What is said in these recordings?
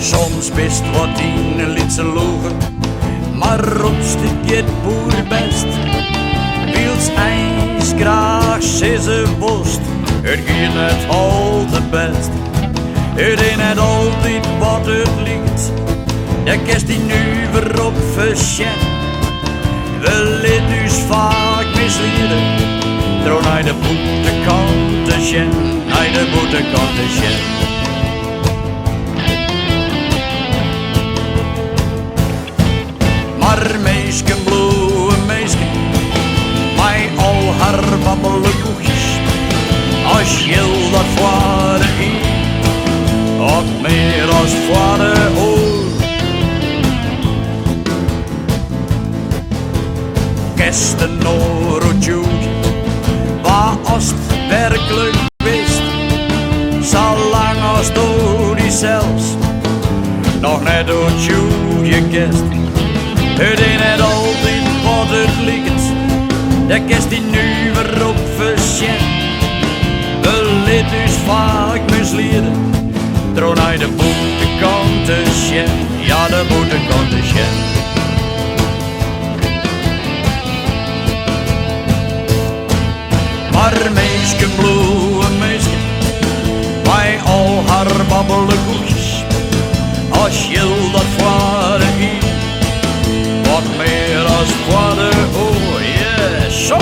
Soms best wat in een lietse logen, maar op stukje boer best. Wils ijs graag ze worst, het ging het al te best. Het is net altijd wat het ligt, de kerst die nu weer op verschijnt. We lid dus vaak misleiden, trouw naar de boetekant te sjen, naar de boetekant te sjen. Maar meisken, blauwe meisken, mij al haar babbelen koekjes, als je dat vader ging, wat meer als vader hoor. Kersten Norojoek, waar als het werkelijk wist, zolang als door die zelfs nog net door je kerst. Het is net altijd wat het ligt, de kerst die nu weer op verschijnt. We lid dus vaak misleiden, trouw naar de boetekant te sjen, ja de boetekant te sjen. Maar meisken, blauwe meisken, bij al haar babbelen koekjes, als je dat vader ging, wat meer als vader, oh yeah, zo!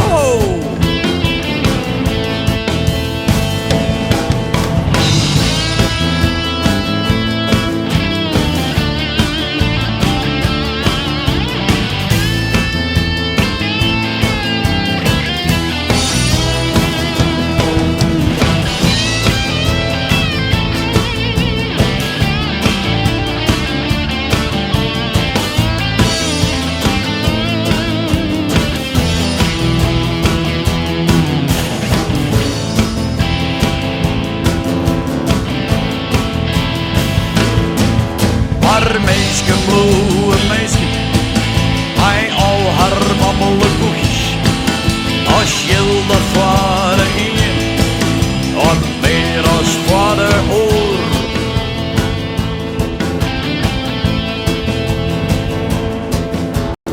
Maar meisken, blauwe meisken, bij al haar babbelen koekjes, als je dat vader ging, wat meer als vader hoor.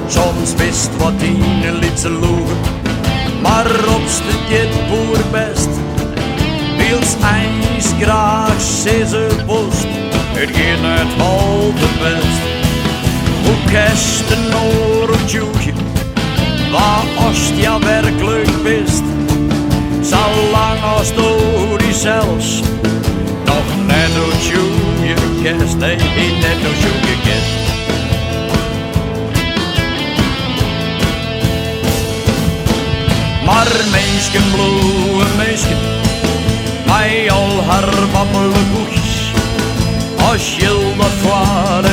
Soms wist wat in een lietse logen, maar op stukje boer best. Wils ijs graag ze worst, het ging het al te best. Hoe kersten Norojoekje, waar als het ja werkelijk best. Zolang als door die zelfs nog net door je kerst, nee, net door je kerst. Maar meisken, blauwe meisken, bij al haar babbelen koekjes, als je dat vader